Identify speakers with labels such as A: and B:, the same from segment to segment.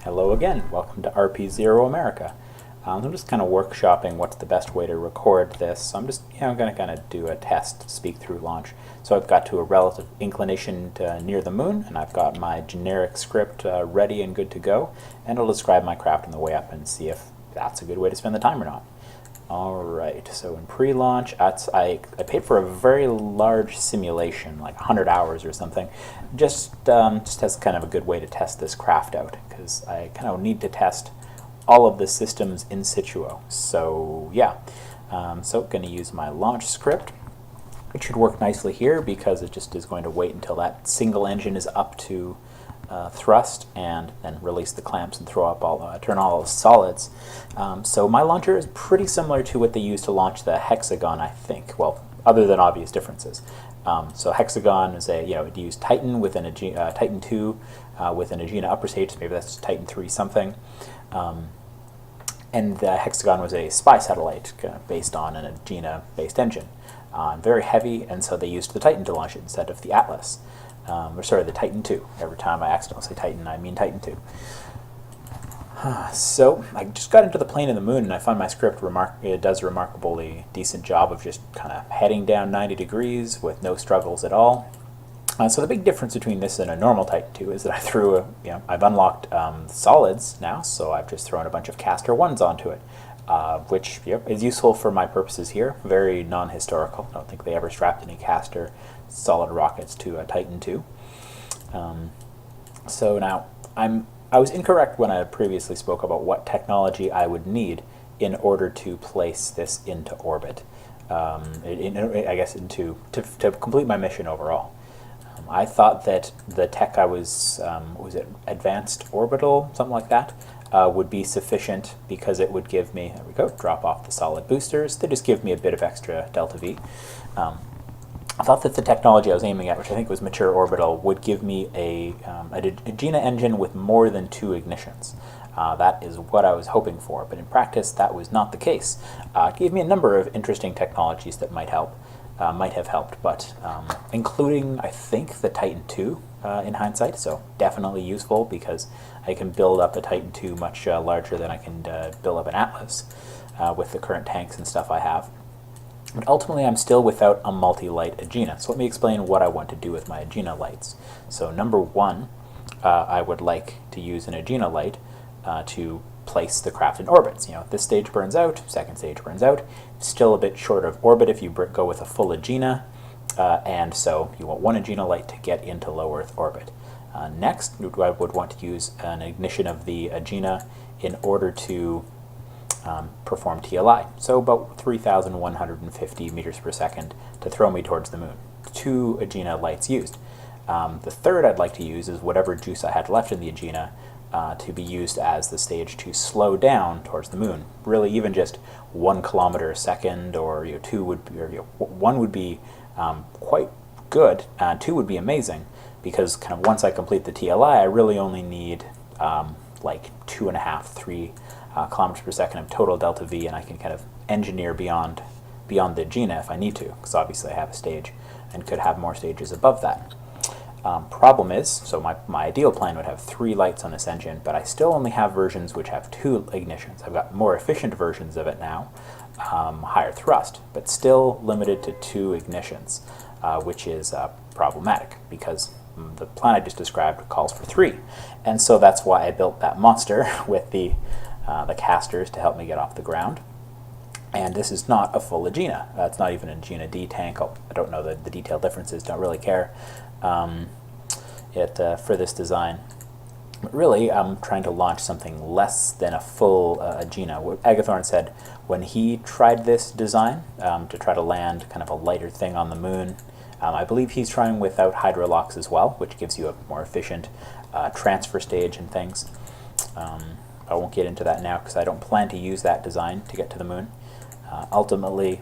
A: Hello again, welcome to RP-0 America. I'm just kind of workshopping what's the best way to record this. So I'm just going to kind of do a test speak through launch. So I've got to a relative inclination near the moon, and I've got my generic script ready and good to go, and I'll describe my craft on the way up and see if that's a good way to spend the time or not. Alright, so in pre-launch, I paid for a very large simulation, like 100 hours or something, just as kind of a good way to test this craft out, because I kind of need to test all of the systems in situ. So yeah, so going to use my launch script. It should work nicely here because it just is going to wait until that single engine is up to thrust, and then release the clamps and throw up turn all the solids. So my launcher is pretty similar to what they use to launch the Hexagon, I think. Well, other than obvious differences. So Hexagon is it used Titan with an Titan 2 with an Agena upper stage. So maybe that's Titan 3 something. And the Hexagon was a spy satellite based on an Agena-based engine. Very heavy, and so they used the Titan to launch it instead of the Atlas. Or sorry, the Titan 2. Every time I accidentally say Titan, I mean Titan 2. So I just got into the plane of the moon, and I find my script it does a remarkably decent job of just kind of heading down 90 degrees with no struggles at all. So the big difference between this and a normal Titan 2 is that I threw I've unlocked solids now, so I've just thrown a bunch of caster 1s onto it, which is useful for my purposes here. Very non-historical. I don't think they ever strapped any caster solid rockets to a Titan 2. So now I was incorrect when I previously spoke about what technology I would need in order to place this into orbit. I guess to complete my mission overall. I thought that the tech I was it advanced orbital, something like that, would be sufficient because it would give me, there we go, drop off the solid boosters. They just give me a bit of extra delta V. I thought that the technology I was aiming at, which I think was mature orbital, would give me a Agena engine with more than 2 ignitions. That is what I was hoping for, but in practice that was not the case. It gave me a number of interesting technologies that might have helped, but including, I think, the Titan 2 in hindsight, so definitely useful because I can build up a Titan 2 much larger than I can build up an Atlas with the current tanks and stuff I have. But ultimately I'm still without a multi-light Agena, so let me explain what I want to do with my Agena lights. So number 1, I would like to use an Agena light to place the craft in orbits. This stage burns out, second stage burns out, still a bit short of orbit if you go with a full Agena, and so you want one Agena light to get into low Earth orbit. Next, I would want to use an ignition of the Agena in order to perform TLI, so about 3,150 meters per second to throw me towards the moon. 2 Agena lights used. The third I'd like to use is whatever juice I had left in the Agena to be used as the stage to slow down towards the moon. Really, even just 1 kilometer a second, or 2 would be, or 1 would be quite good. 2 would be amazing because kind of once I complete the TLI, I really only need like 2.5, 3 kilometers per second of total delta V, and I can kind of engineer beyond the Agena if I need to, because obviously I have a stage and could have more stages above that. Problem is, so my ideal plan would have 3 lights on this engine, but I still only have versions which have 2 ignitions. I've got more efficient versions of it now, higher thrust, but still limited to 2 ignitions, which is problematic because the plan I just described calls for 3. And so that's why I built that monster with the casters to help me get off the ground. And this is not a full Agena. It's not even an Agena-D tank. I don't know the detailed differences, don't really care for this design. But really, I'm trying to launch something less than a full Agena. What Agathorn said when he tried this design to try to land kind of a lighter thing on the moon, I believe he's trying without hydrolocks as well, which gives you a more efficient transfer stage and things. I won't get into that now because I don't plan to use that design to get to the moon. Ultimately,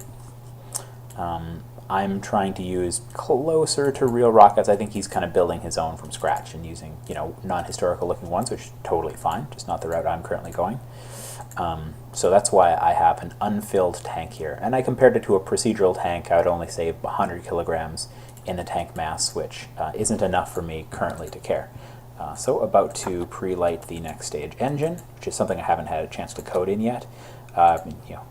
A: I'm trying to use closer to real rockets. I think he's kind of building his own from scratch and using, non-historical looking ones, which is totally fine, just not the route I'm currently going. So that's why I have an unfilled tank here. And I compared it to a procedural tank. I would only save 100 kilograms in the tank mass, which isn't enough for me currently to care. So about to pre-light the next stage engine, which is something I haven't had a chance to code in yet.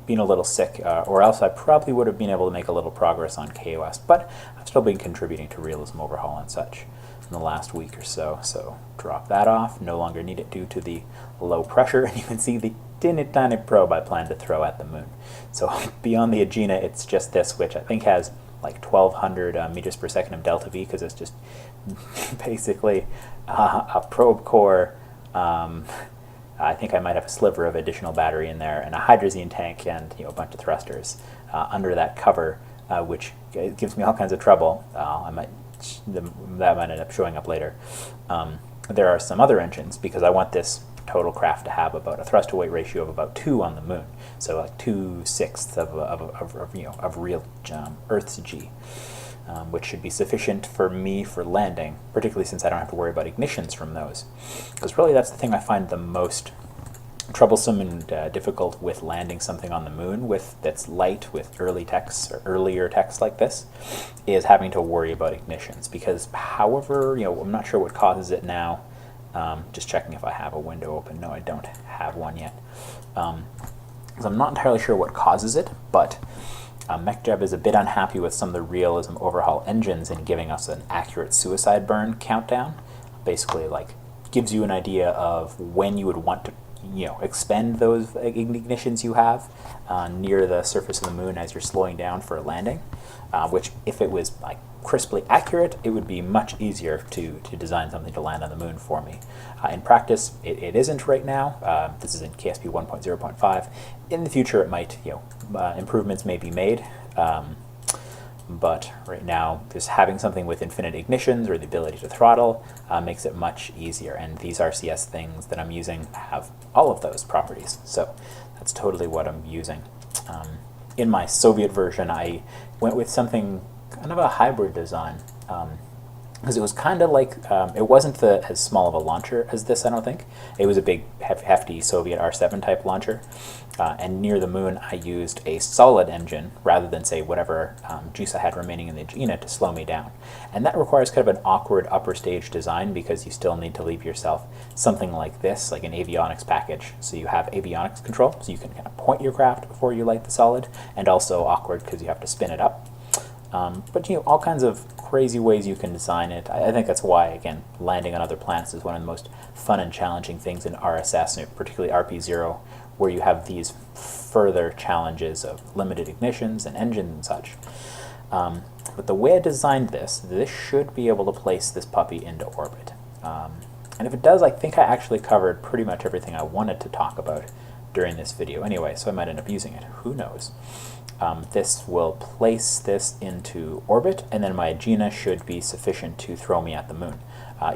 A: Being a little sick, or else I probably would have been able to make a little progress on KOS, but I've still been contributing to realism overhaul and such in the last week or so. So drop that off, no longer need it due to the low pressure, and you can see the tiny probe I plan to throw at the moon. So beyond the Agena, it's just this, which I think has like 1200 meters per second of delta V, because it's just basically a probe core. I think I might have a sliver of additional battery in there, and a hydrazine tank, and a bunch of thrusters under that cover, which gives me all kinds of trouble. That might end up showing up later. There are some other engines, because I want this total craft to have about a thrust to weight ratio of about 2 on the moon, so like 2/6 of real Earth's G, which should be sufficient for me for landing, particularly since I don't have to worry about ignitions from those. Because really that's the thing I find the most troublesome and difficult with landing something on the moon that's light with earlier text like this, is having to worry about ignitions. Because however, I'm not sure what causes it now. Just checking if I have a window open. No, I don't have one yet. So I'm not entirely sure what causes it, but MechJeb is a bit unhappy with some of the realism overhaul engines in giving us an accurate suicide burn countdown. Basically, like, gives you an idea of when you would want to expend those ignitions you have near the surface of the moon as you're slowing down for a landing, which if it was like crisply accurate, it would be much easier to design something to land on the moon for me. In practice, it isn't right now. This is in KSP 1.0.5. In the future, it might, improvements may be made. But right now, just having something with infinite ignitions or the ability to throttle makes it much easier. And these RCS things that I'm using have all of those properties. So that's totally what I'm using. In my Soviet version, I went with something kind of a hybrid design, because it was kind of like, it wasn't as small of a launcher as this, I don't think. It was a big, hefty Soviet R7 type launcher. And near the moon, I used a solid engine rather than, say, whatever juice I had remaining in the Agena to slow me down. And that requires kind of an awkward upper stage design, because you still need to leave yourself something like this, like an avionics package. So you have avionics control, so you can kind of point your craft before you light the solid, and also awkward because you have to spin it up. But all kinds of crazy ways you can design it. I think that's why, again, landing on other planets is one of the most fun and challenging things in RSS, and particularly RP-0, where you have these further challenges of limited ignitions and engines and such. But the way I designed this should be able to place this puppy into orbit. And if it does, I think I actually covered pretty much everything I wanted to talk about during this video anyway, so I might end up using it. Who knows? This will place this into orbit, and then my Agena should be sufficient to throw me at the moon.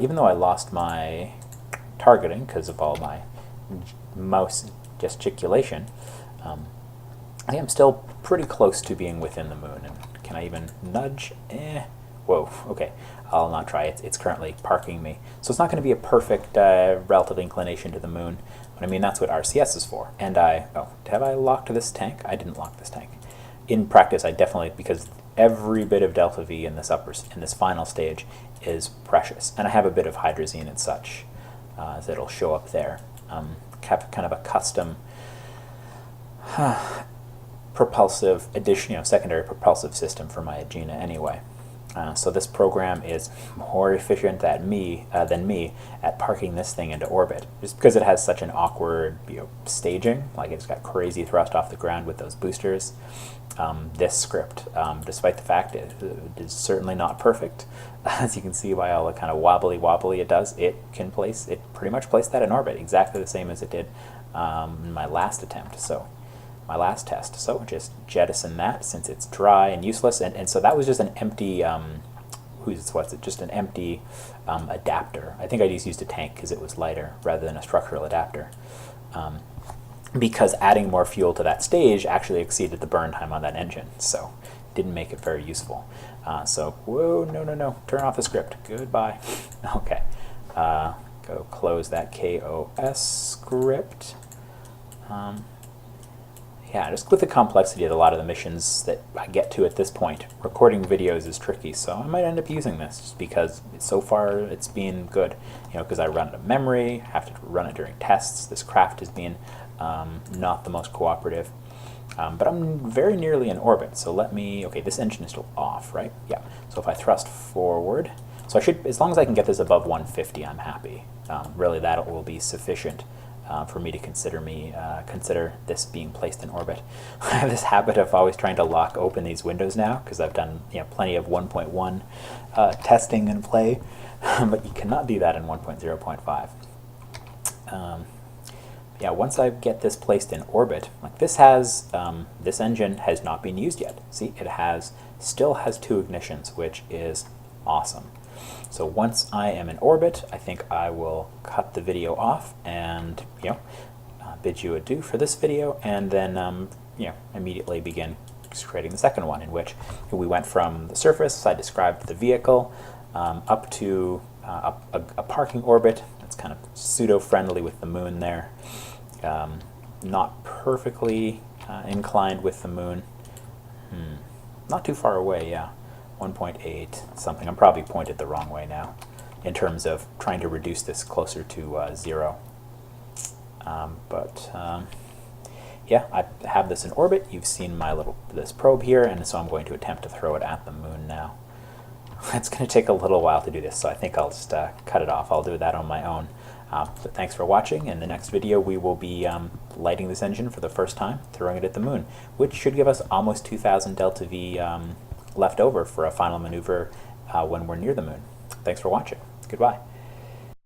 A: Even though I lost my targeting because of all my mouse gesticulation, I think I'm still pretty close to being within the moon. And can I even nudge? Whoa, okay. I'll not try it. It's currently parking me. So it's not going to be a perfect relative inclination to the moon, but I mean, that's what RCS is for. And have I locked this tank? I didn't lock this tank. In practice, I definitely, because every bit of delta V in this final stage is precious. And I have a bit of hydrazine and such, as it'll show up there. Have kind of a custom propulsive secondary propulsive system for my Agena anyway. So this program is more efficient than me at parking this thing into orbit, just because it has such an awkward staging. Like, it's got crazy thrust off the ground with those boosters. This script, despite the fact it is certainly not perfect, as you can see by all the kind of wobbly it does, it pretty much placed that in orbit exactly the same as it did in my last attempt. So my last test. So just jettison that since it's dry and useless. And so that was just an empty, just an empty adapter. I think I just used a tank because it was lighter rather than a structural adapter. Because adding more fuel to that stage actually exceeded the burn time on that engine. So didn't make it very useful. Whoa, no, turn off the script. Goodbye. Okay. Go close that KOS script. yeah, just with the complexity of a lot of the missions that I get to at this point, recording videos is tricky, so I might end up using this just because so far it's been good. You know, because I run it of memory, have to run it during tests. This craft has been not the most cooperative, but I'm very nearly in orbit. So let me. Okay, this engine is still off, right? Yeah. So if I thrust forward, so I should, as long as I can get this above 150, I'm happy. Really, that will be sufficient. For me to consider this being placed in orbit. I have this habit of always trying to lock open these windows now because I've done plenty of 1.1 testing and play, but you cannot do that in 1.0.5. Yeah, once I get this placed in orbit, like this has this engine has not been used yet. See, it still has 2 ignitions, which is awesome. So once I am in orbit, I think I will cut the video off and bid you adieu for this video, and then immediately begin creating the second one, in which we went from the surface. I described the vehicle up to a parking orbit. That's kind of pseudo-friendly with the moon there. Not perfectly inclined with the moon. Not too far away, yeah. 1.8 something. I'm probably pointed the wrong way now in terms of trying to reduce this closer to 0. Yeah, I have this in orbit. You've seen this probe here, and so I'm going to attempt to throw it at the moon now. It's going to take a little while to do this, so I think I'll just cut it off. I'll do that on my own. But thanks for watching. In the next video, we will be lighting this engine for the first time, throwing it at the moon, which should give us almost 2,000 delta V left over for a final maneuver when we're near the moon. Thanks for watching. Goodbye.